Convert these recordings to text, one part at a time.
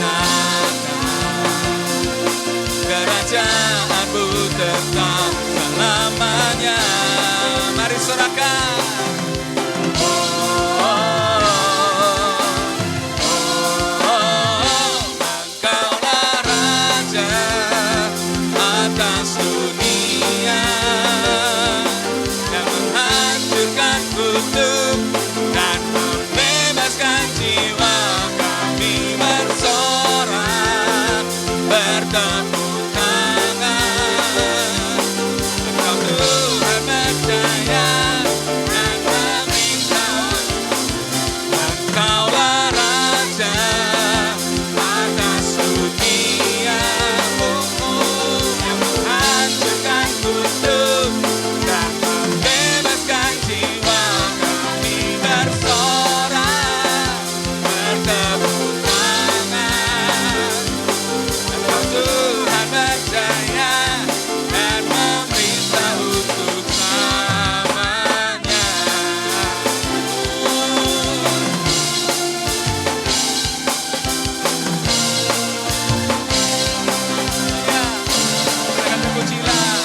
nyata. Kerajaanmu tetap selamanya. Mari sorakan. Engkaulah Raja atas dunia yang menghancurkan kutub dan membebaskan jiwa. Kami bersorak bertepuk tangan. Engkau Tuhan percaya dan meminta. Engkaulah Raja atas dunia, yang menghancurkan kutub dan membebaskan jiwa. Kami bersorak bertepuk tangan. Engkau Tuhan percaya dan memerintah untuk selamanya. Silakan terpujilah,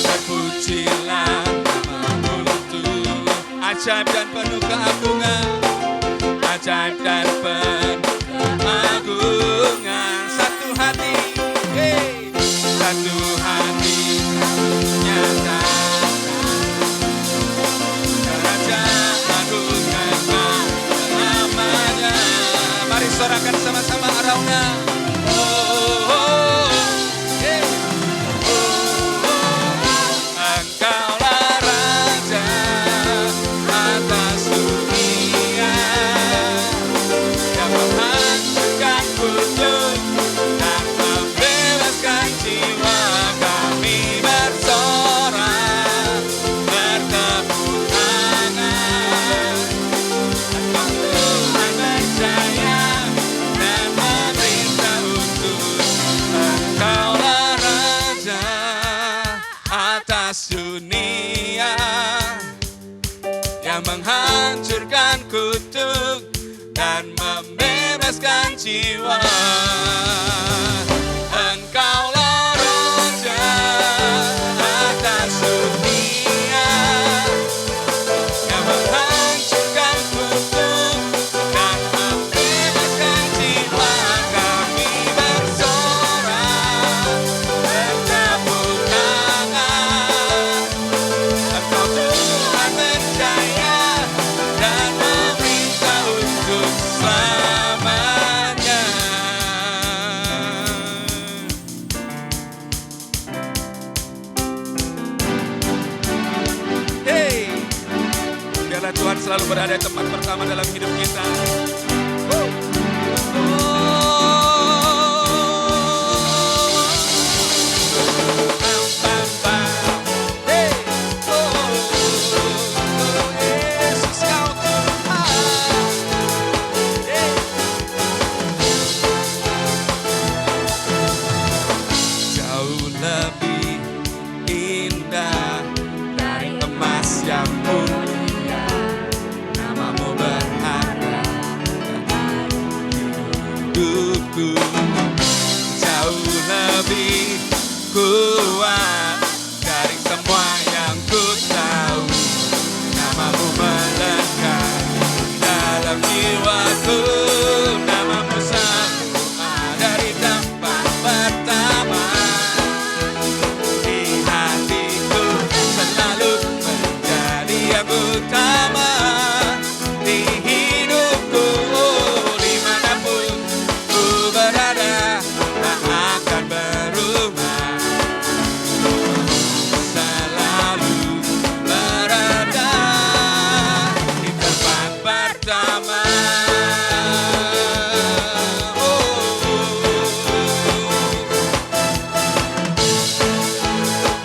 terpujilah namamu itu. Ajaib dan penuh keagungan, ajaib dan penuh keagungan. Satu hati, satu hati nyatakan kerajaanmu kekal selamanya. Mari sorakan sama-sama Arauna. Engkaulah Raja atas dunia yang menghancurkan kutub dan membebaskan jiwa. Kami bersorak bertepuk tangan. Engkau Tuhan percaya dan memerintah untuk. Engkaulah Raja atas dunia yang menghancurkan kutub dan membebaskan jiwa. Engkaulah Raja atas dunia yang menghancurkan kutub dan membebaskan jiwa. Kami bersorak bertepuk tangan. Engkau Tuhan percaya dan meminta untuk selamanya. Biarlah Tuhan selalu berada di tempat pertama dalam hidup kita. Yesus kau Tuhan. Jauh lebih indah dari emas yang mulia, namamu berharga hidupku. Jauh lebih kuat dari semua yang ku tahu, namamu melekat dalam jiwaku. Namamu selalu ada di tempat pertama di hatiku, selalu menjadi yang utama di hidupku. Dimanapun ku berada, tak akan berubah, selalu berada di tempat pertama.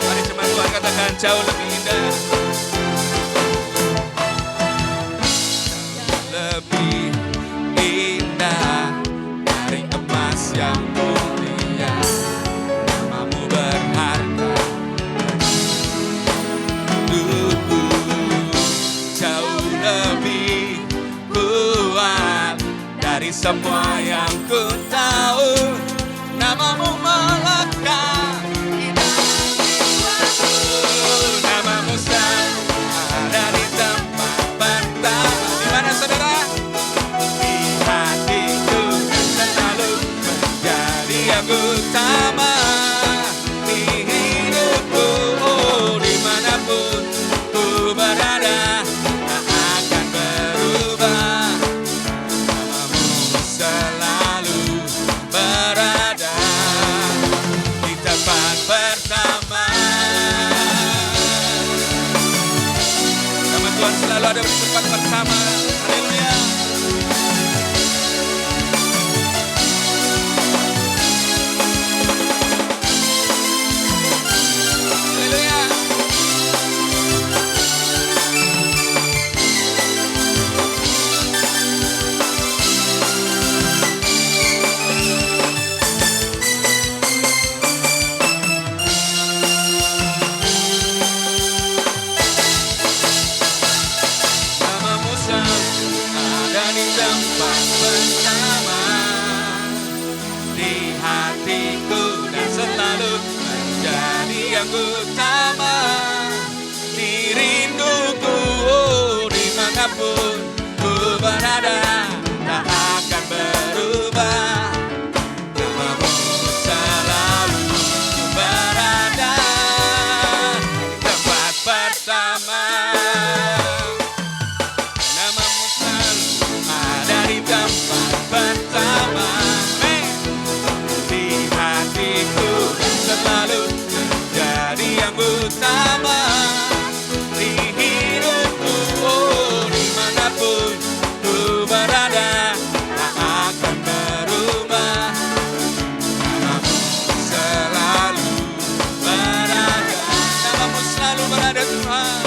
Mari jemaat Tuhan katakan jauh lebih indah. Lebih indah dari emas yang mulia, namamu berharga hidupku. Jauh lebih kuat dari dari semua yang ku tahu, namamu melekat di dalam jiwaku. Namamu selalu ada di tempat pertama. Di mana saudara? Di hatiku dan selalu menjadi yang utama. Di hidupku, dimanapun ku berada, tak akan berubah. Namamu selalu berada di tempat pertama. Nama Tuhan selalu ada di tempat pertama. Haleluya. Haleluya. Namamu selalu ada di tempat pertama. Di hatiku dan selalu menjadi yang utama. Di rinduku, dimanapun ku berada, tak akan berubah. Namamu selalu berada di tempat pertama. Namamu selalu ada di tempat pertama. Di hatiku dan selalu menjadi yang utama. Di hidupku, dimanapun ku berada, tak akan berubah. Namamu selalu berada. Namamu selalu berada Tuhan.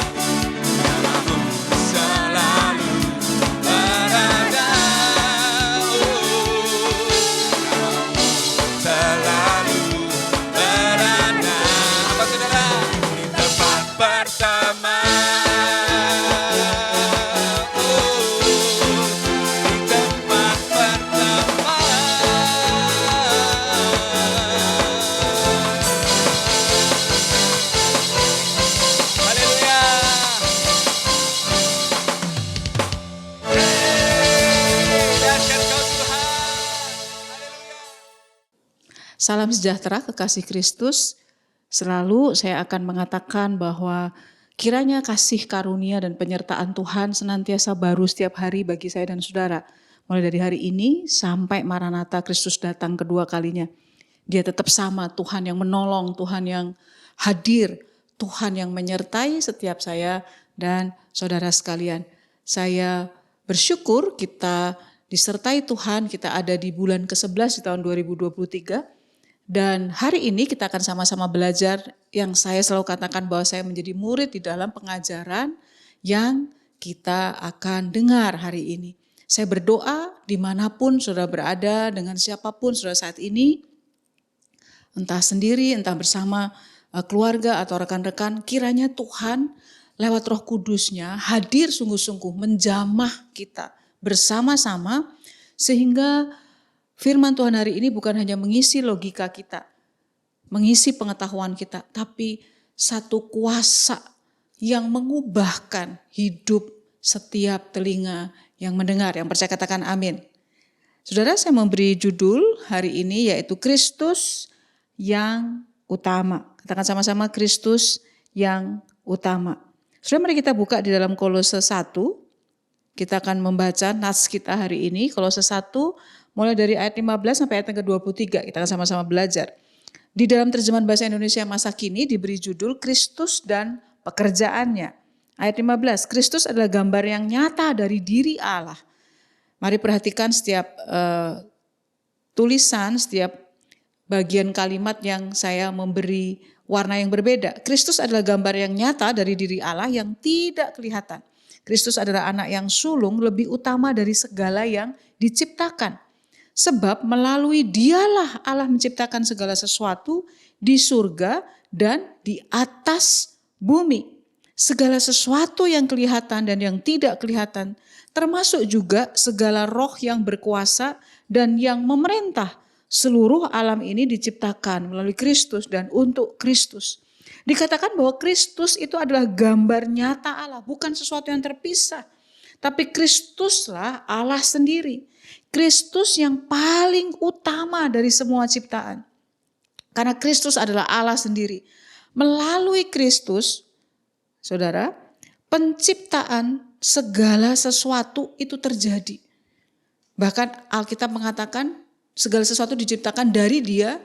Namamu selalu berada. Selalu berada. Apa saudara? Di tempat pertama. Di tempat pertama. Haleluya. Dahsyat Kau Tuhan. Haleluya. Salam sejahtera kekasih Kristus. Selalu saya akan mengatakan bahwa kiranya kasih karunia dan penyertaan Tuhan senantiasa baru setiap hari bagi saya dan saudara. Mulai dari hari ini sampai Maranatha Kristus datang kedua kalinya. Dia tetap sama, Tuhan yang menolong, Tuhan yang hadir, Tuhan yang menyertai setiap saya dan saudara sekalian. Saya bersyukur kita disertai Tuhan, kita ada di bulan ke-11 di tahun 2023. Dan hari ini kita akan sama-sama belajar yang saya selalu katakan bahwa saya menjadi murid di dalam pengajaran yang kita akan dengar hari ini. Saya berdoa dimanapun saudara berada, dengan siapapun saudara saat ini, entah sendiri, entah bersama keluarga atau rekan-rekan, kiranya Tuhan lewat Roh Kudus-Nya hadir sungguh-sungguh menjamah kita bersama-sama sehingga firman Tuhan hari ini bukan hanya mengisi logika kita, mengisi pengetahuan kita, tapi satu kuasa yang mengubahkan hidup setiap telinga yang mendengar. Yang percaya katakan amin. Saudara, saya memberi judul hari ini yaitu Kristus yang utama. Katakan sama-sama Kristus yang utama. Saudara, mari kita buka di dalam Kolose 1. Kita akan membaca nas kita hari ini, Kolose 1 mulai dari ayat 15 sampai ayat yang ke-23. Kita akan sama-sama belajar. Di dalam terjemahan bahasa Indonesia masa kini diberi judul Kristus dan pekerjaannya. Ayat 15, Kristus adalah gambar yang nyata dari diri Allah. Mari perhatikan setiap tulisan, setiap bagian kalimat yang saya memberi warna yang berbeda. Kristus adalah gambar yang nyata dari diri Allah yang tidak kelihatan. Kristus adalah anak yang sulung lebih utama dari segala yang diciptakan. Sebab melalui dialah Allah menciptakan segala sesuatu di surga dan di atas bumi. segala sesuatu yang kelihatan dan yang tidak kelihatan, termasuk juga segala roh yang berkuasa dan yang memerintah. Seluruh alam ini diciptakan melalui Kristus dan untuk Kristus. Dikatakan bahwa Kristus itu adalah gambar nyata Allah, bukan sesuatu yang terpisah. Tapi Kristuslah Allah sendiri. Kristus yang paling utama dari semua ciptaan. Karena Kristus adalah Allah sendiri. Melalui Kristus, saudara, penciptaan segala sesuatu itu terjadi. Bahkan Alkitab mengatakan segala sesuatu diciptakan dari Dia,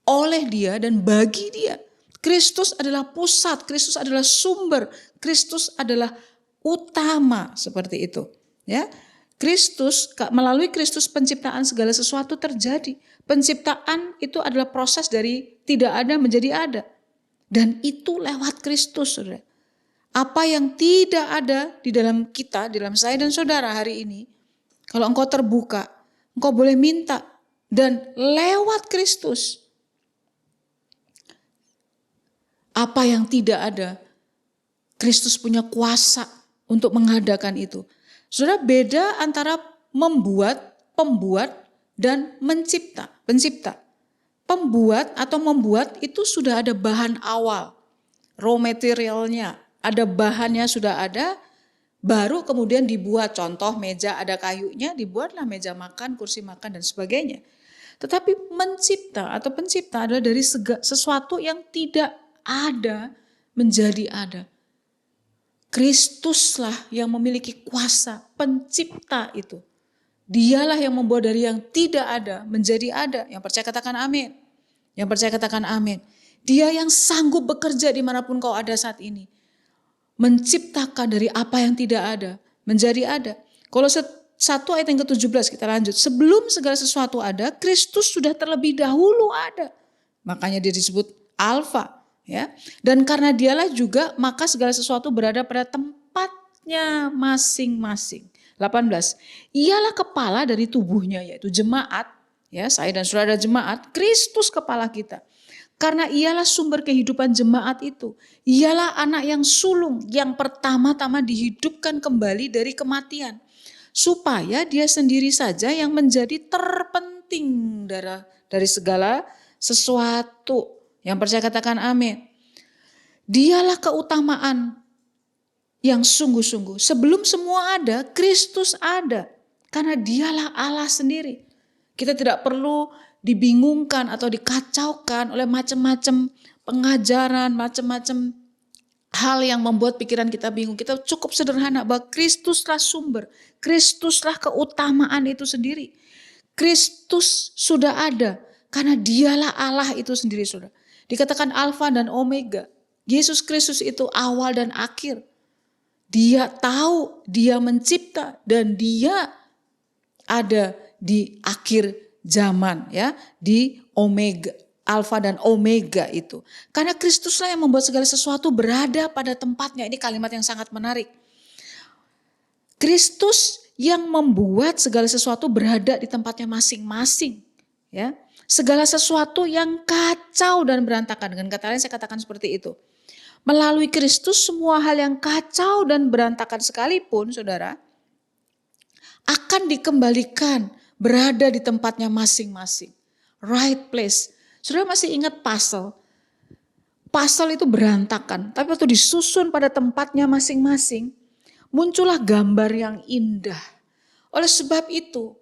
oleh Dia, dan bagi Dia. Kristus adalah pusat, Kristus adalah sumber, Kristus adalah utama, seperti itu. Ya, Kristus, melalui Kristus penciptaan segala sesuatu terjadi. Penciptaan itu adalah proses dari tidak ada menjadi ada. Dan itu lewat Kristus, saudara. Apa yang tidak ada di dalam kita, di dalam saya dan saudara hari ini, kalau engkau terbuka, engkau boleh minta. Dan lewat Kristus, apa yang tidak ada, Kristus punya kuasa untuk mengadakan itu. Saudara, beda antara membuat, pembuat, dan mencipta, pencipta. Pembuat atau membuat itu sudah ada bahan awal, raw materialnya, ada bahannya sudah ada, baru kemudian dibuat. Contoh meja ada kayunya, dibuatlah meja makan, kursi makan, dan sebagainya. Tetapi mencipta atau pencipta adalah dari sesuatu yang tidak ada menjadi ada. Kristuslah yang memiliki kuasa pencipta itu. Dialah yang membuat dari yang tidak ada menjadi ada. Yang percaya katakan amin. Yang percaya katakan amin. Dia yang sanggup bekerja dimanapun kau ada saat ini. Menciptakan dari apa yang tidak ada menjadi ada. Kolose 1 ayat yang ke-17 kita lanjut. Sebelum segala sesuatu ada, Kristus sudah terlebih dahulu ada. Makanya dia disebut Alfa. Ya, dan karena dialah juga maka segala sesuatu berada pada tempatnya masing-masing. 18. Ialah kepala dari tubuhnya, yaitu jemaat. Ya, saya dan saudara jemaat, Kristus kepala kita. Karena ialah sumber kehidupan jemaat itu. Ialah anak yang sulung, yang pertama-tama dihidupkan kembali dari kematian. Supaya dia sendiri saja yang menjadi terpenting dari segala sesuatu. Yang percaya katakan amin. Dialah keutamaan yang sungguh-sungguh. Sebelum semua ada, Kristus ada. Karena dialah Allah sendiri. Kita tidak perlu dibingungkan atau dikacaukan oleh macam-macam pengajaran, macam-macam hal yang membuat pikiran kita bingung. Kita cukup sederhana bahwa Kristuslah sumber. Kristuslah keutamaan itu sendiri. Kristus sudah ada. Karena dialah Allah itu sendiri, saudara. Dikatakan Alfa dan Omega. Yesus Kristus itu awal dan akhir. Dia tahu, dia mencipta, dan dia ada di akhir zaman, ya, di Omega, Alfa dan Omega itu. Karena Kristuslah yang membuat segala sesuatu berada pada tempatnya. Ini kalimat yang sangat menarik. Kristus yang membuat segala sesuatu berada di tempatnya masing-masing, ya. Segala sesuatu yang kacau dan berantakan. Dengan kata lain saya katakan seperti itu. Melalui Kristus semua hal yang kacau dan berantakan sekalipun, saudara, akan dikembalikan berada di tempatnya masing-masing. Right place. Saudara masih ingat puzzle? Puzzle itu berantakan. Tapi waktu disusun pada tempatnya masing-masing, muncullah gambar yang indah. Oleh sebab itu,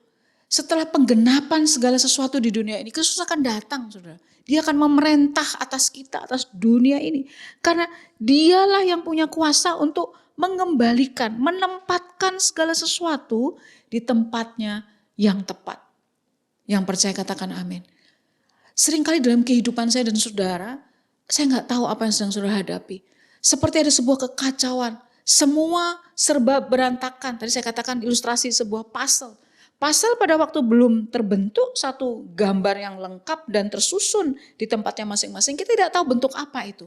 setelah penggenapan segala sesuatu di dunia ini, Kristus akan datang, saudara. Dia akan memerintah atas kita, atas dunia ini. Karena dialah yang punya kuasa untuk mengembalikan, menempatkan segala sesuatu di tempatnya yang tepat. Yang percaya katakan amin. Seringkali dalam kehidupan saya dan saudara, saya nggak tahu apa yang sedang saudara hadapi. Seperti ada sebuah kekacauan. Semua serba berantakan. Tadi saya katakan ilustrasi sebuah puzzle. Puzzle pada waktu belum terbentuk satu gambar yang lengkap dan tersusun di tempatnya masing-masing, kita tidak tahu bentuk apa itu.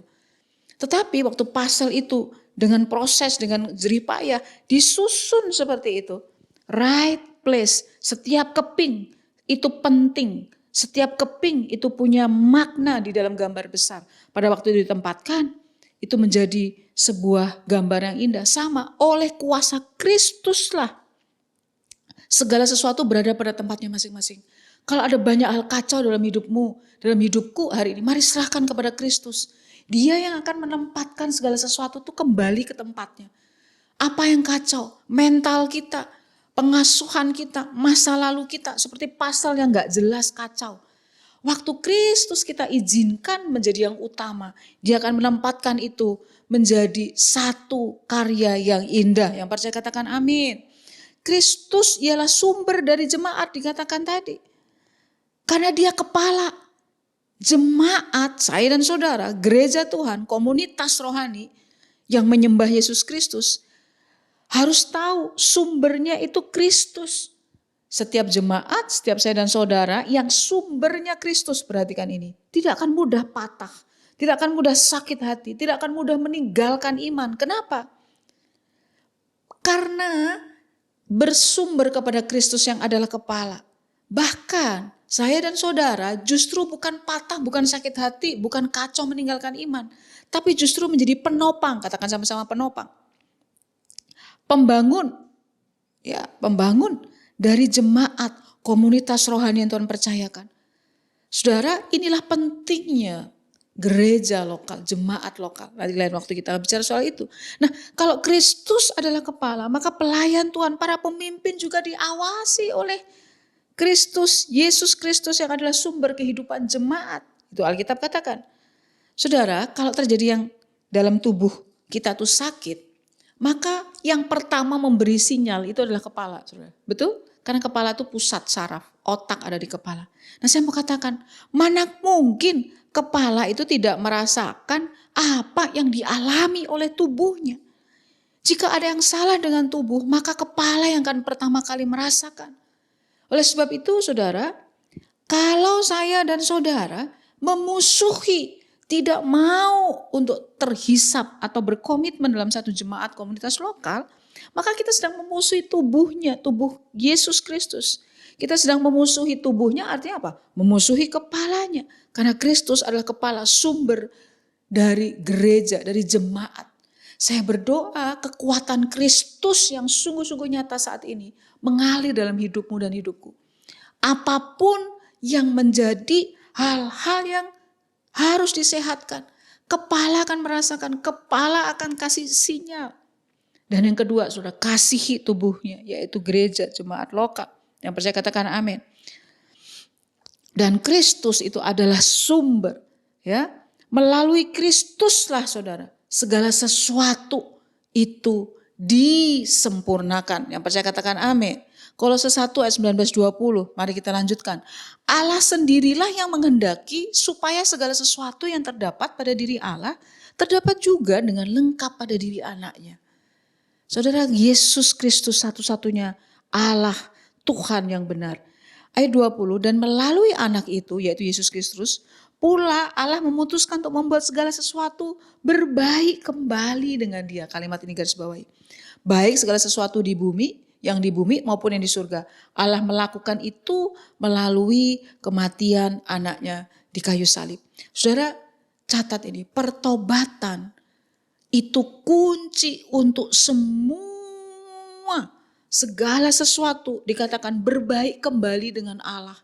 Tetapi waktu puzzle itu dengan proses, dengan jeripayah disusun seperti itu. Right place, setiap keping itu penting. Setiap keping itu punya makna di dalam gambar besar. Pada waktu itu ditempatkan, itu menjadi sebuah gambar yang indah. Sama, oleh kuasa Kristuslah segala sesuatu berada pada tempatnya masing-masing. Kalau ada banyak hal kacau dalam hidupmu, dalam hidupku hari ini, mari serahkan kepada Kristus. Dia yang akan menempatkan segala sesuatu itu kembali ke tempatnya. Apa yang kacau? Mental kita, pengasuhan kita, masa lalu kita, seperti pasal yang gak jelas kacau. Waktu Kristus kita izinkan menjadi yang utama, dia akan menempatkan itu menjadi satu karya yang indah. Yang percaya katakan amin. Kristus ialah sumber dari jemaat dikatakan tadi. Karena dia kepala jemaat, saya dan saudara, gereja Tuhan, komunitas rohani yang menyembah Yesus Kristus, harus tahu sumbernya itu Kristus. Setiap jemaat, setiap saya dan saudara yang sumbernya Kristus, perhatikan ini, tidak akan mudah patah, tidak akan mudah sakit hati, tidak akan mudah meninggalkan iman. Kenapa? Karena bersumber kepada Kristus yang adalah kepala. Bahkan saya dan saudara justru bukan patah, bukan sakit hati, bukan kacau meninggalkan iman, tapi justru menjadi penopang, katakan sama-sama penopang. Pembangun, ya pembangun dari jemaat, komunitas rohani yang Tuhan percayakan. Saudara, inilah pentingnya gereja lokal, jemaat lokal. Nanti lain waktu kita bicara soal itu. Nah, kalau Kristus adalah kepala, maka pelayan Tuhan, para pemimpin juga diawasi oleh Kristus, Yesus Kristus yang adalah sumber kehidupan jemaat. Itu Alkitab katakan. Saudara, kalau terjadi yang dalam tubuh kita tuh sakit, maka yang pertama memberi sinyal itu adalah kepala. Saudara. Betul? Karena kepala itu pusat saraf, otak ada di kepala. Nah saya mau katakan, mana mungkin kepala itu tidak merasakan apa yang dialami oleh tubuhnya. Jika ada yang salah dengan tubuh, maka kepala yang akan pertama kali merasakan. Oleh sebab itu saudara, kalau saya dan saudara memusuhi, tidak mau untuk terhisap atau berkomitmen dalam satu jemaat komunitas lokal, maka kita sedang memusuhi tubuhnya, tubuh Yesus Kristus. Kita sedang memusuhi tubuhnya, artinya apa? Memusuhi kepalanya. Karena Kristus adalah kepala, sumber dari gereja, dari jemaat. Saya berdoa kekuatan Kristus yang sungguh-sungguh nyata saat ini mengalir dalam hidupmu dan hidupku. Apapun yang menjadi hal-hal yang harus disehatkan, kepala akan merasakan, kepala akan kasih sinyal. Dan yang kedua, sudah kasihi tubuhnya, yaitu gereja, jemaat lokal. Yang percaya katakan amin. Dan Kristus itu adalah sumber, ya. Melalui Kristuslah saudara, segala sesuatu itu disempurnakan. Yang percaya katakan amin. Kolose 1 ayat 19-20, mari kita lanjutkan. Allah sendirilah yang menghendaki supaya segala sesuatu yang terdapat pada diri Allah terdapat juga dengan lengkap pada diri anaknya. Saudara, Yesus Kristus satu-satunya Allah Tuhan yang benar. Ayat 20, dan melalui anak itu yaitu Yesus Kristus pula Allah memutuskan untuk membuat segala sesuatu berbaik kembali dengan dia. Kalimat ini garis bawahi. Baik segala sesuatu di bumi, yang di bumi maupun yang di surga. Allah melakukan itu melalui kematian anaknya di kayu salib. Saudara, catat ini, pertobatan itu kunci untuk semua, segala sesuatu dikatakan berbaik kembali dengan Allah.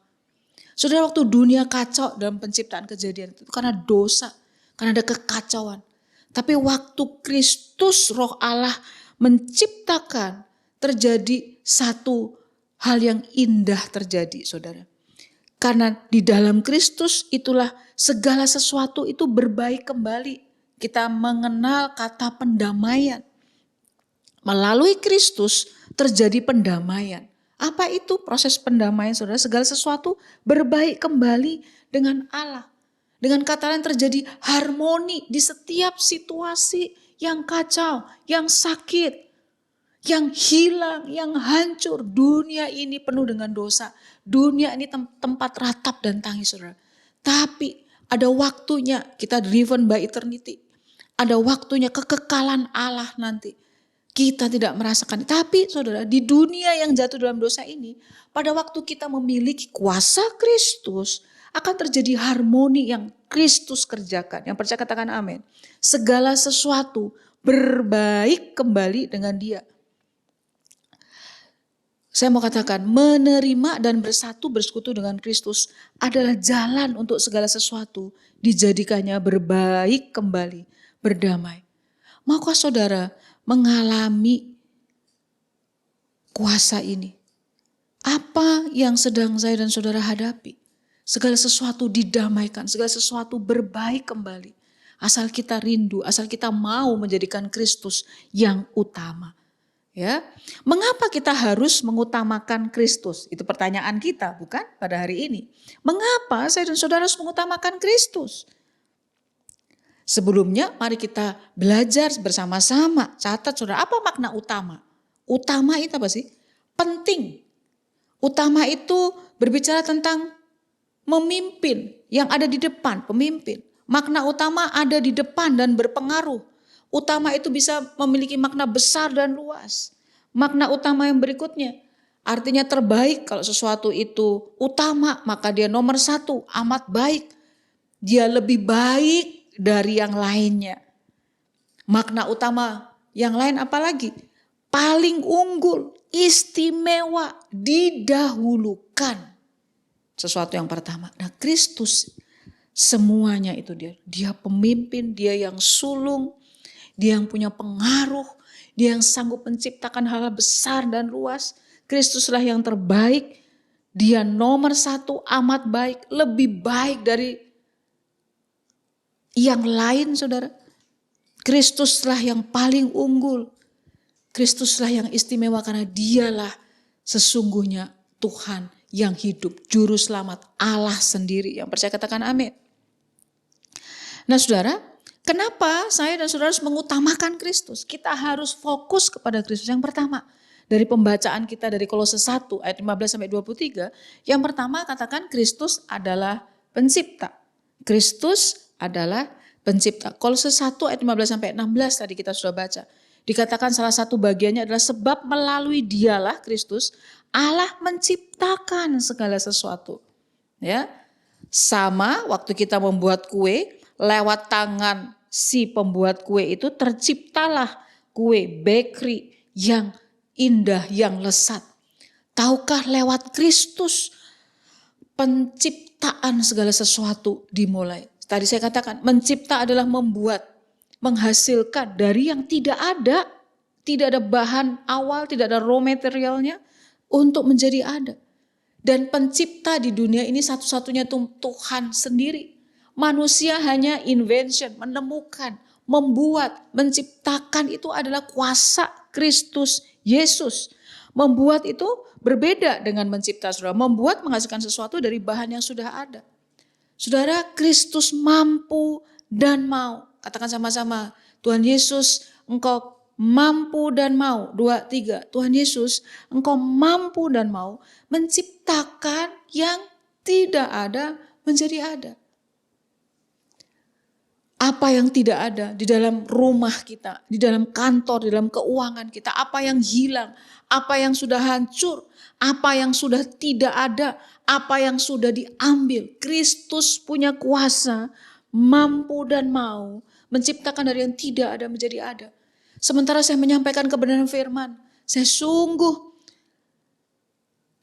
Saudara, waktu dunia kacau dalam penciptaan kejadian itu karena dosa, karena ada kekacauan. Tapi waktu Kristus roh Allah menciptakan, terjadi satu hal yang indah terjadi saudara. Karena di dalam Kristus itulah segala sesuatu itu berbaik kembali. Kita mengenal kata pendamaian. Melalui Kristus terjadi pendamaian. Apa itu proses pendamaian saudara? Segala sesuatu berbaik kembali dengan Allah. Dengan kata lain terjadi harmoni di setiap situasi yang kacau, yang sakit, yang hilang, yang hancur. Dunia ini penuh dengan dosa. Dunia ini tempat ratap dan tangis saudara. Tapi ada waktunya kita driven by eternity. Ada waktunya kekekalan Allah nanti. Kita tidak merasakan. Tapi saudara, di dunia yang jatuh dalam dosa ini, pada waktu kita memiliki kuasa Kristus, Akan terjadi harmoni yang Kristus kerjakan. Yang percaya katakan amin. Segala sesuatu berbaik kembali dengan dia. Saya mau katakan menerima dan bersekutu dengan Kristus adalah jalan untuk segala sesuatu dijadikannya berbaik kembali, berdamai. Maukah saudara mengalami kuasa ini? Apa yang sedang saya dan saudara hadapi? Segala sesuatu didamaikan, segala sesuatu berbaik kembali. Asal kita rindu, asal kita mau menjadikan Kristus yang utama. Ya, mengapa kita harus mengutamakan Kristus? Itu pertanyaan kita, bukan pada hari ini. Mengapa saya dan saudara harus mengutamakan Kristus? Sebelumnya mari kita belajar bersama-sama. Catat saudara, apa makna utama? Utama itu apa sih? Penting. Utama itu berbicara tentang memimpin, yang ada di depan, pemimpin. Makna utama ada di depan dan berpengaruh. Utama itu bisa memiliki makna besar dan luas. Makna utama yang berikutnya artinya terbaik. Kalau sesuatu itu utama maka dia nomor satu, amat baik. Dia lebih baik dari yang lainnya. Makna utama yang lain apalagi? Paling unggul, istimewa, didahulukan. Sesuatu yang pertama. Nah Kristus semuanya itu dia. Dia pemimpin, dia yang sulung. Dia yang punya pengaruh, dia yang sanggup menciptakan hal besar dan luas. Kristuslah yang terbaik, dia nomor satu, amat baik, lebih baik dari yang lain saudara. Kristuslah yang paling unggul, Kristuslah yang istimewa karena dialah sesungguhnya Tuhan yang hidup, Juru Selamat, Allah sendiri. Yang percaya katakan amin. Nah saudara, kenapa saya dan saudara harus mengutamakan Kristus? Kita harus fokus kepada Kristus. Yang pertama, dari pembacaan kita dari Kolose 1 ayat 15-23. Yang pertama katakan Kristus adalah pencipta. Kristus adalah pencipta. Kolose 1 ayat 15-16 tadi kita sudah baca. Dikatakan salah satu bagiannya adalah sebab melalui dialah Kristus Allah menciptakan segala sesuatu. Ya. Sama waktu kita membuat kue, lewat tangan si pembuat kue itu terciptalah kue bakery yang indah, yang lesat. Tahukah lewat Kristus penciptaan segala sesuatu dimulai. Tadi saya katakan mencipta adalah membuat, menghasilkan dari yang tidak ada. Tidak ada bahan awal, tidak ada raw materialnya untuk menjadi ada. Dan pencipta di dunia ini satu-satunya Tuhan sendiri. Manusia hanya invention, menemukan, membuat, menciptakan itu adalah kuasa Kristus Yesus. Membuat itu berbeda dengan mencipta saudara. Membuat menghasilkan sesuatu dari bahan yang sudah ada. Saudara, Kristus mampu dan mau. Katakan sama-sama, Tuhan Yesus engkau mampu dan mau. 2, 3. Tuhan Yesus engkau mampu dan mau menciptakan yang tidak ada menjadi ada. Apa yang tidak ada di dalam rumah kita, di dalam kantor, di dalam keuangan kita, apa yang hilang, apa yang sudah hancur, apa yang sudah tidak ada, apa yang sudah diambil. Kristus punya kuasa, mampu dan mau menciptakan dari yang tidak ada menjadi ada. Sementara saya menyampaikan kebenaran firman, saya sungguh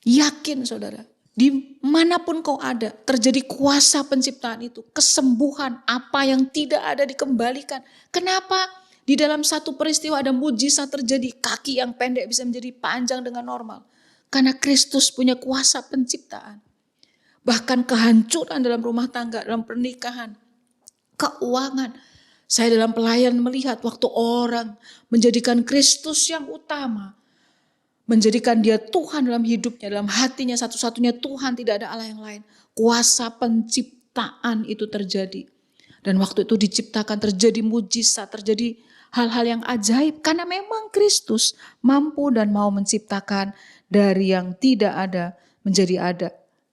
yakin saudara, dimanapun kau ada, terjadi kuasa penciptaan itu, kesembuhan, apa yang tidak ada dikembalikan. Kenapa? Di dalam satu peristiwa ada mujizat terjadi, kaki yang pendek bisa menjadi panjang dengan normal. Karena Kristus punya kuasa penciptaan. Bahkan kehancuran dalam rumah tangga, dalam pernikahan, keuangan. Saya dalam pelayan melihat waktu orang menjadikan Kristus yang utama. Menjadikan dia Tuhan dalam hidupnya, dalam hatinya satu-satunya Tuhan, tidak ada Allah yang lain. Kuasa penciptaan itu terjadi. Dan waktu itu diciptakan terjadi mujizat, terjadi hal-hal yang ajaib. Karena memang Kristus mampu dan mau menciptakan dari yang tidak ada menjadi ada.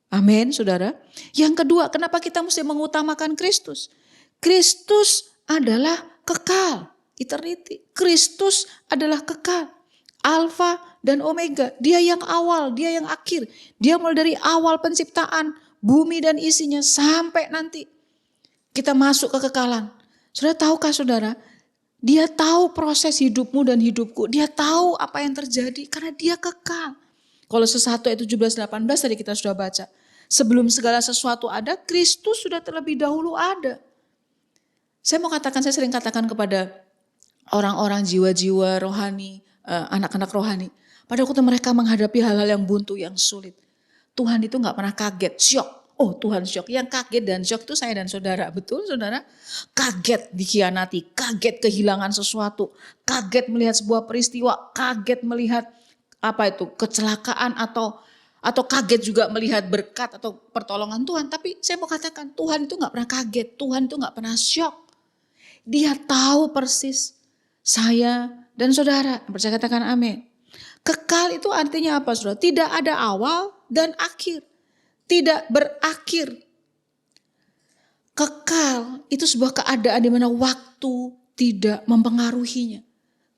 Amin saudara. Yang kedua, kenapa kita mesti mengutamakan Kristus? Kristus adalah kekal, eternity. Kristus adalah kekal. Alfa dan Omega, dia yang awal, dia yang akhir. Dia mulai dari awal penciptaan, bumi dan isinya sampai nanti kita masuk ke kekekalan. Saudara tahukah saudara, dia tahu proses hidupmu dan hidupku. Dia tahu apa yang terjadi karena dia kekal. Kolose 1 ayat 17-18 tadi kita sudah baca. Sebelum segala sesuatu ada, Kristus sudah terlebih dahulu ada. Saya sering katakan kepada orang-orang jiwa-jiwa rohani, anak-anak rohani. Pada waktu mereka menghadapi hal-hal yang buntu, yang sulit. Tuhan itu gak pernah kaget, syok. Oh Tuhan syok, yang kaget dan syok itu saya dan saudara. Betul saudara? Kaget dikhianati, kaget kehilangan sesuatu, kaget melihat sebuah peristiwa, kaget melihat kecelakaan atau kaget juga melihat berkat atau pertolongan Tuhan. Tapi saya mau katakan Tuhan itu gak pernah kaget, Tuhan itu gak pernah syok. Dia tahu persis saya dan saudara. Percaya katakan amin. Kekal itu artinya apa saudara? Tidak ada awal dan akhir. Tidak berakhir. Kekal itu sebuah keadaan di mana waktu tidak mempengaruhinya.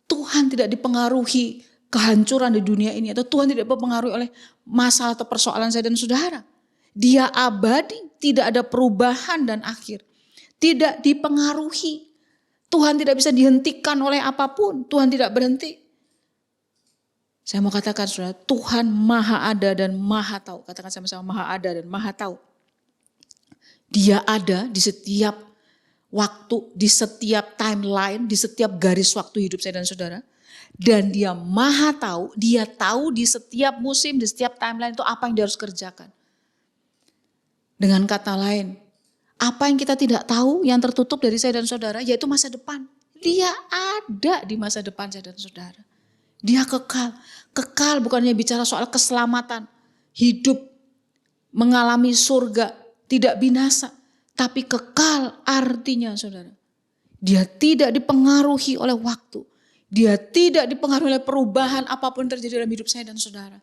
Tuhan tidak dipengaruhi kehancuran di dunia ini. Atau Tuhan tidak dipengaruhi oleh masalah atau persoalan saya dan saudara. Dia abadi, tidak ada perubahan dan akhir. Tidak dipengaruhi. Tuhan tidak bisa dihentikan oleh apapun. Tuhan tidak berhenti. Saya mau katakan saudara, Tuhan maha ada dan maha tahu. Katakan sama-sama maha ada dan maha tahu. Dia ada di setiap waktu, di setiap timeline, di setiap garis waktu hidup saya dan saudara. Dan dia maha tahu, dia tahu di setiap musim, di setiap timeline itu apa yang dia harus kerjakan. Dengan kata lain, apa yang kita tidak tahu, yang tertutup dari saya dan saudara, yaitu masa depan. Dia ada di masa depan saya dan saudara. Dia kekal. Kekal bukannya bicara soal keselamatan, hidup, mengalami surga, tidak binasa. Tapi kekal artinya saudara, dia tidak dipengaruhi oleh waktu. Dia tidak dipengaruhi oleh perubahan apapun yang terjadi dalam hidup saya dan saudara.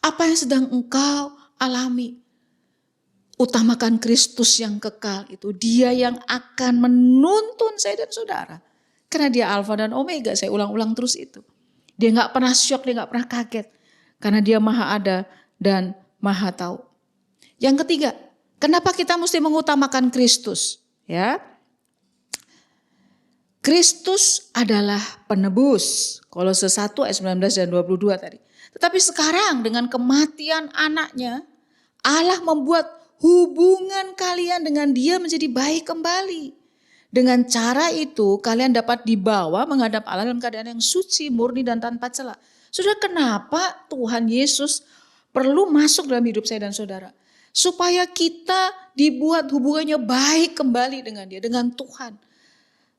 Apa yang sedang engkau alami? Utamakan Kristus yang kekal itu. Dia yang akan menuntun saya dan saudara. Karena dia Alfa dan Omega, saya ulang-ulang terus itu. Dia gak pernah syok, dia gak pernah kaget. Karena dia maha ada dan maha tahu. Yang ketiga, kenapa kita mesti mengutamakan Kristus? Ya, Kristus adalah penebus. Kolose 1 ayat 19 dan 22 tadi. Tetapi sekarang dengan kematian anaknya, Allah membuat hubungan kalian dengan dia menjadi baik kembali. Dengan cara itu kalian dapat dibawa menghadap Allah dalam keadaan yang suci, murni dan tanpa celah. Saudara, kenapa Tuhan Yesus perlu masuk dalam hidup saya dan saudara? Supaya kita dibuat hubungannya baik kembali dengan dia, dengan Tuhan.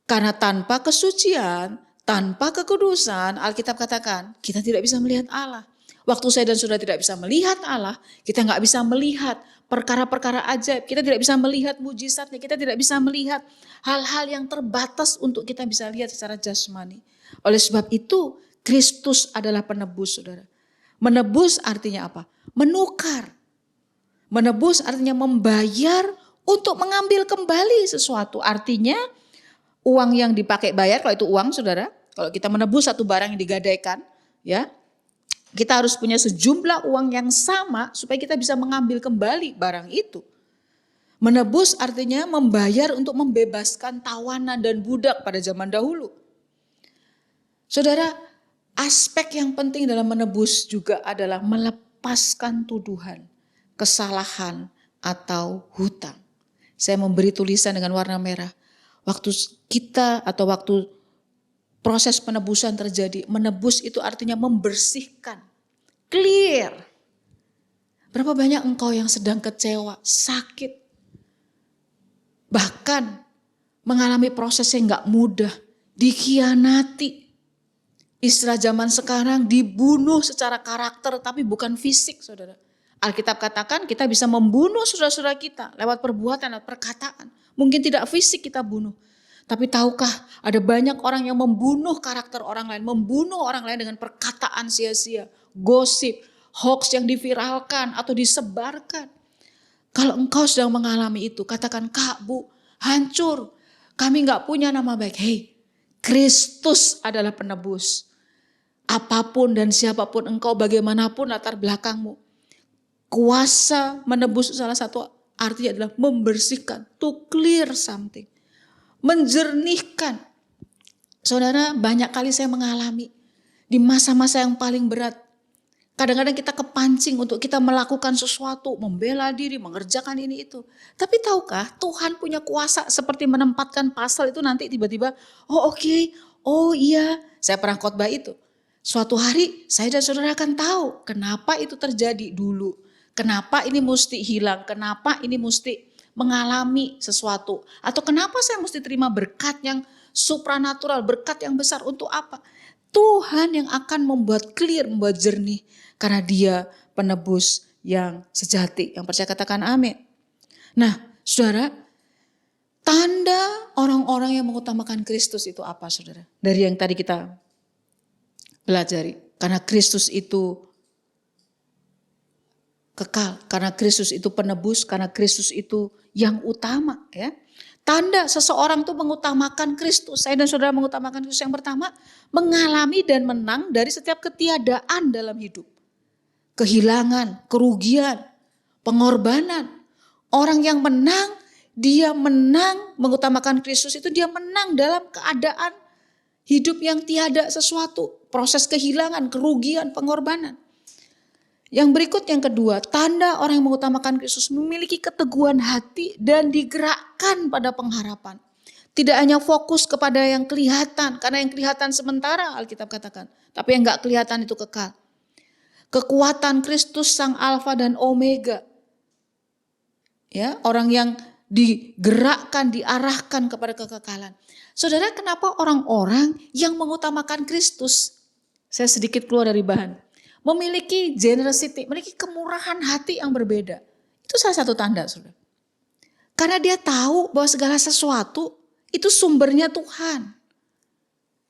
Karena tanpa kesucian, tanpa kekudusan, Alkitab katakan kita tidak bisa melihat Allah. Waktu saya dan saudara tidak bisa melihat Allah, kita nggak bisa melihat perkara-perkara ajaib, kita tidak bisa melihat mujizatnya, kita tidak bisa melihat hal-hal yang terbatas untuk kita bisa lihat secara jasmani. Oleh sebab itu, Kristus adalah penebus, saudara. Menebus artinya apa? Menukar. Menebus artinya membayar untuk mengambil kembali sesuatu. Artinya uang yang dipakai bayar, kalau itu uang saudara, kalau kita menebus satu barang yang digadaikan, ya, kita harus punya sejumlah uang yang sama supaya kita bisa mengambil kembali barang itu. Menebus artinya membayar untuk membebaskan tawanan dan budak pada zaman dahulu. Saudara, aspek yang penting dalam menebus juga adalah melepaskan tuduhan, kesalahan atau hutang. Saya memberi tulisan dengan warna merah. Waktu kita atau waktu proses penebusan terjadi, menebus itu artinya membersihkan, clear. Berapa banyak engkau yang sedang kecewa, sakit, bahkan mengalami proses yang gak mudah, dikhianati. Istilah zaman sekarang dibunuh secara karakter tapi bukan fisik, saudara. Alkitab katakan kita bisa membunuh saudara-saudara kita lewat perbuatan atau perkataan. Mungkin tidak fisik kita bunuh. Tapi tahukah ada banyak orang yang membunuh karakter orang lain. Membunuh orang lain dengan perkataan sia-sia. Gosip, hoax yang diviralkan atau disebarkan. Kalau engkau sedang mengalami itu, katakan, Kak, Bu, hancur. Kami gak punya nama baik. Hei, Kristus adalah penebus. Apapun dan siapapun engkau, bagaimanapun latar belakangmu. Kuasa menebus salah satu artinya adalah membersihkan, to clear something, menjernihkan. Saudara, banyak kali saya mengalami di masa-masa yang paling berat. Kadang-kadang kita kepancing untuk kita melakukan sesuatu, membela diri, mengerjakan ini itu. Tapi tahukah Tuhan punya kuasa seperti menempatkan pasal itu nanti tiba-tiba, oh oke, oh iya, saya pernah khotbah itu. Suatu hari saya dan saudara akan tahu kenapa itu terjadi dulu. Kenapa ini mesti hilang, kenapa ini mesti mengalami sesuatu. Atau kenapa saya mesti terima berkat yang supranatural, berkat yang besar untuk apa? Tuhan yang akan membuat clear, membuat jernih. Karena dia penebus yang sejati. Yang percaya katakan amin. Nah saudara, tanda orang-orang yang mengutamakan Kristus itu apa saudara? Dari yang tadi kita pelajari. Karena Kristus itu kekal. Karena Kristus itu penebus. Karena Kristus itu yang utama. Ya. Tanda seseorang itu mengutamakan Kristus. Saya dan saudara mengutamakan Kristus yang pertama. Mengalami dan menang dari setiap ketiadaan dalam hidup. Kehilangan, kerugian, pengorbanan. Orang yang menang, dia menang mengutamakan Kristus itu dia menang dalam keadaan hidup yang tiada sesuatu. Proses kehilangan, kerugian, pengorbanan. Yang berikut yang kedua, tanda orang yang mengutamakan Kristus memiliki keteguhan hati dan digerakkan pada pengharapan. Tidak hanya fokus kepada yang kelihatan, karena yang kelihatan sementara Alkitab katakan. Tapi yang gak kelihatan itu kekal. Kekuatan Kristus sang Alfa dan Omega. Ya, orang yang digerakkan, diarahkan kepada kekekalan. Saudara, kenapa orang-orang yang mengutamakan Kristus, saya sedikit keluar dari bahan, memiliki generosity, memiliki kemurahan hati yang berbeda. Itu salah satu tanda, saudara. Karena dia tahu bahwa segala sesuatu itu sumbernya Tuhan.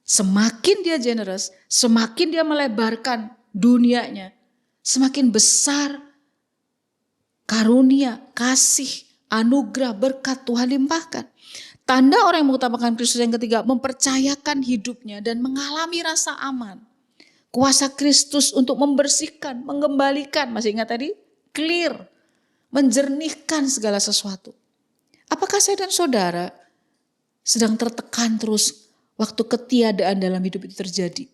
Semakin dia generous, semakin dia melebarkan dunianya, semakin besar karunia, kasih, anugerah, berkat Tuhan limpahkan. Tanda orang yang mengutamakan Kristus yang ketiga, mempercayakan hidupnya dan mengalami rasa aman. Kuasa Kristus untuk membersihkan, mengembalikan, masih ingat tadi? Clear, menjernihkan segala sesuatu. Apakah saya dan saudara sedang tertekan terus waktu ketiadaan dalam hidup itu terjadi?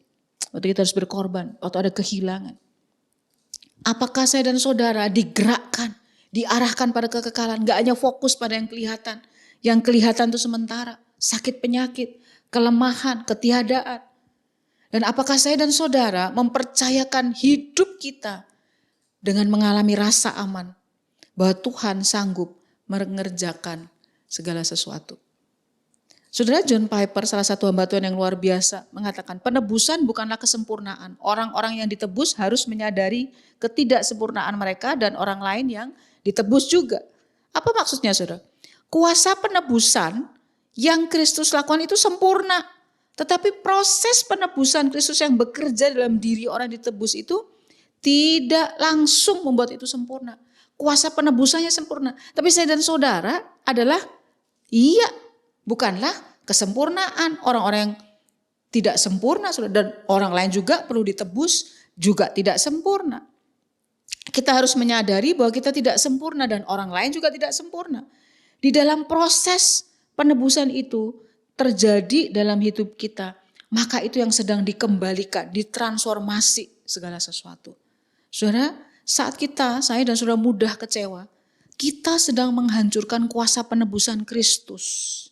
Waktu kita harus berkorban, waktu ada kehilangan. Apakah saya dan saudara digerakkan, diarahkan pada kekekalan, gak hanya fokus pada yang kelihatan. Yang kelihatan itu sementara, sakit penyakit, kelemahan, ketiadaan. Dan apakah saya dan saudara mempercayakan hidup kita dengan mengalami rasa aman bahwa Tuhan sanggup mengerjakan segala sesuatu. Saudara, John Piper, salah satu hamba Tuhan yang luar biasa, mengatakan penebusan bukanlah kesempurnaan. Orang-orang yang ditebus harus menyadari ketidaksempurnaan mereka dan orang lain yang ditebus juga. Apa maksudnya saudara? Kuasa penebusan yang Kristus lakukan itu sempurna. Tetapi proses penebusan Kristus yang bekerja dalam diri orang ditebus itu tidak langsung membuat itu sempurna. Kuasa penebusannya sempurna. Tapi saya dan saudara adalah bukanlah kesempurnaan. Orang-orang yang tidak sempurna dan orang lain juga perlu ditebus juga tidak sempurna. Kita harus menyadari bahwa kita tidak sempurna dan orang lain juga tidak sempurna. Di dalam proses penebusan itu terjadi dalam hidup kita, maka itu yang sedang dikembalikan, ditransformasi segala sesuatu. Saudara, saat saya dan saudara mudah kecewa, kita sedang menghancurkan kuasa penebusan Kristus.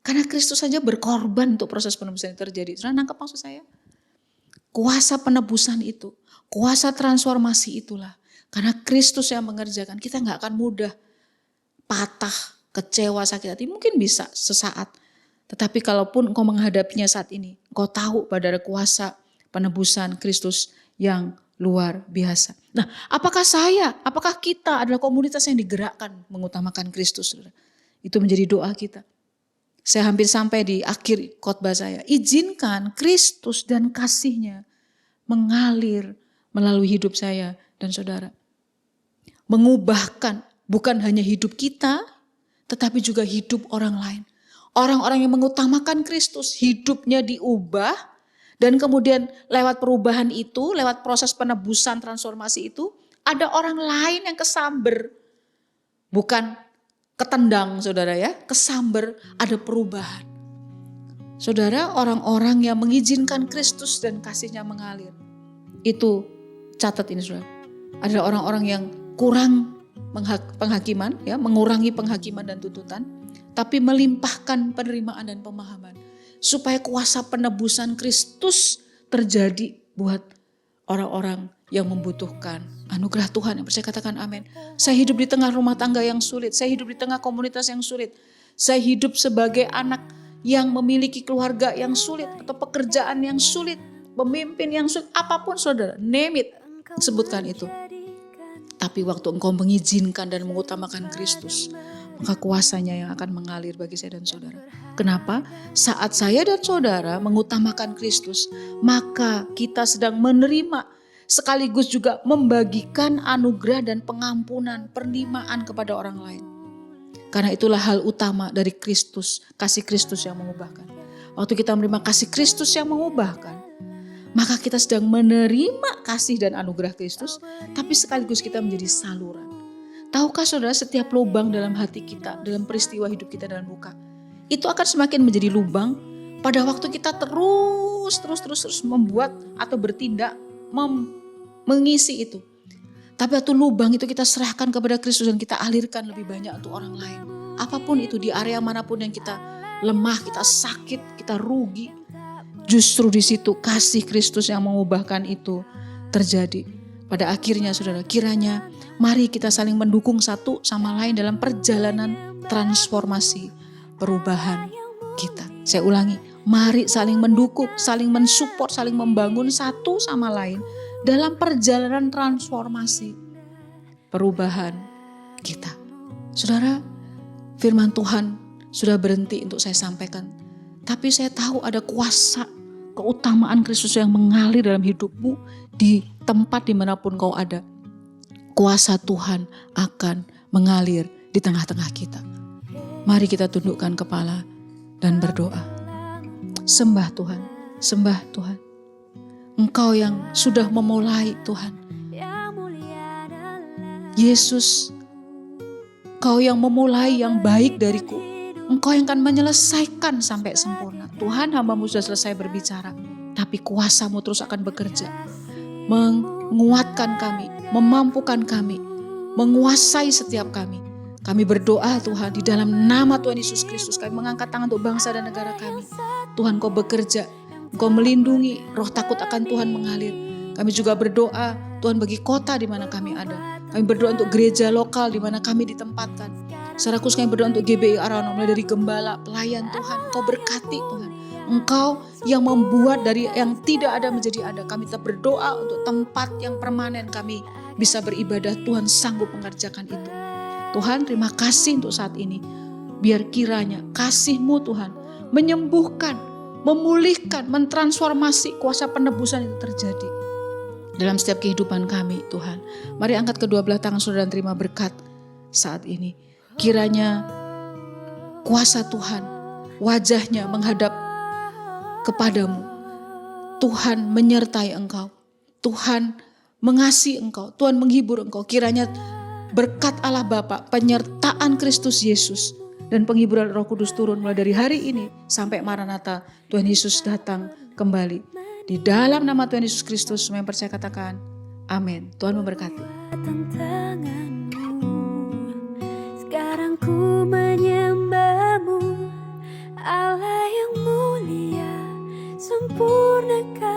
Karena Kristus saja berkorban untuk proses penebusan itu terjadi. Saudara nangkep maksud saya? Kuasa penebusan itu, kuasa transformasi itulah. Karena Kristus yang mengerjakan, kita gak akan mudah patah, kecewa, sakit hati. Mungkin bisa sesaat. Tetapi kalaupun engkau menghadapinya saat ini, engkau tahu pada ada kuasa penebusan Kristus yang luar biasa. Nah, apakah kita adalah komunitas yang digerakkan mengutamakan Kristus? Itu menjadi doa kita. Saya hampir sampai di akhir khotbah saya. Izinkan Kristus dan kasih-Nya mengalir melalui hidup saya dan saudara. Mengubahkan bukan hanya hidup kita, tetapi juga hidup orang lain. Orang-orang yang mengutamakan Kristus, hidupnya diubah, dan kemudian lewat perubahan itu, lewat proses penebusan transformasi itu, ada orang lain yang kesamber Bukan ketendang saudara ya, kesamber, ada perubahan. Saudara, orang-orang yang mengizinkan Kristus dan kasih-Nya mengalir, itu catat ini saudara, adalah orang-orang yang kurang penghakiman, ya, mengurangi penghakiman dan tuntutan, tapi melimpahkan penerimaan dan pemahaman, supaya kuasa penebusan Kristus terjadi buat orang-orang yang membutuhkan anugerah Tuhan. Yang percaya katakan amin. Saya hidup di tengah rumah tangga yang sulit, saya hidup di tengah komunitas yang sulit, saya hidup sebagai anak yang memiliki keluarga yang sulit, atau pekerjaan yang sulit, pemimpin yang sulit, apapun saudara, name it, sebutkan itu. Tapi waktu engkau mengizinkan dan mengutamakan Kristus, maka kuasanya yang akan mengalir bagi saya dan saudara. Kenapa? Saat saya dan saudara mengutamakan Kristus, maka kita sedang menerima sekaligus juga membagikan anugerah dan pengampunan, penerimaan kepada orang lain. Karena itulah hal utama dari Kristus, kasih Kristus yang mengubahkan. Waktu kita menerima kasih Kristus yang mengubahkan, maka kita sedang menerima kasih dan anugerah Kristus, tapi sekaligus kita menjadi saluran. Tahukah saudara, setiap lubang dalam hati kita, dalam peristiwa hidup kita dalam luka, itu akan semakin menjadi lubang pada waktu kita terus membuat atau bertindak mengisi itu. Tapi waktu lubang itu kita serahkan kepada Kristus dan kita alirkan lebih banyak untuk orang lain. Apapun itu, di area manapun yang kita lemah, kita sakit, kita rugi, justru di situ kasih Kristus yang mengubahkan itu terjadi. Pada akhirnya saudara, kiranya mari kita saling mendukung satu sama lain dalam perjalanan transformasi perubahan kita. Saya ulangi, mari saling mendukung, saling mensupport, saling membangun satu sama lain dalam perjalanan transformasi perubahan kita. Saudara, firman Tuhan sudah berhenti untuk saya sampaikan. Tapi saya tahu ada kuasa keutamaan Kristus yang mengalir dalam hidupmu di tempat dimanapun kau ada. Kuasa Tuhan akan mengalir di tengah-tengah kita. Mari kita tundukkan kepala dan berdoa. Sembah Tuhan, sembah Tuhan. Engkau yang sudah memulai Tuhan. Yesus, Engkau yang memulai yang baik dariku. Engkau yang akan menyelesaikan sampai sempurna. Tuhan, hamba-Mu sudah selesai berbicara, tapi kuasa-Mu terus akan bekerja. Menguatkan kami, memampukan kami, menguasai setiap kami. Kami berdoa Tuhan, di dalam nama Tuhan Yesus Kristus, kami mengangkat tangan untuk bangsa dan negara kami. Tuhan, Kau bekerja, Engkau melindungi, roh takut akan Tuhan mengalir. Kami juga berdoa Tuhan bagi kota di mana kami ada. Kami berdoa untuk gereja lokal di mana kami ditempatkan. Secara khusus kami berdoa untuk GBI Arano, mulai dari gembala, pelayan Tuhan. Engkau berkati Tuhan. Engkau yang membuat dari yang tidak ada menjadi ada. Kami tetap berdoa untuk tempat yang permanen kami bisa beribadah. Tuhan sanggup mengerjakan itu. Tuhan, terima kasih untuk saat ini. Biar kiranya kasih-Mu Tuhan menyembuhkan, memulihkan, mentransformasi kuasa penebusan itu terjadi dalam setiap kehidupan kami Tuhan. Mari angkat kedua belah tangan saudara dan terima berkat saat ini. Kiranya kuasa Tuhan, wajah-Nya menghadap kepadamu. Tuhan menyertai engkau. Tuhan mengasihi engkau. Tuhan menghibur engkau. Kiranya berkat Allah Bapa, penyertaan Kristus Yesus, dan penghiburan Roh Kudus turun mulai dari hari ini sampai Maranatha Tuhan Yesus datang kembali. Di dalam nama Tuhan Yesus Kristus, semua yang percaya katakan amin. Tuhan memberkati. Sekarang ku menyembah-Mu, Allah yang mulia, sempurnakan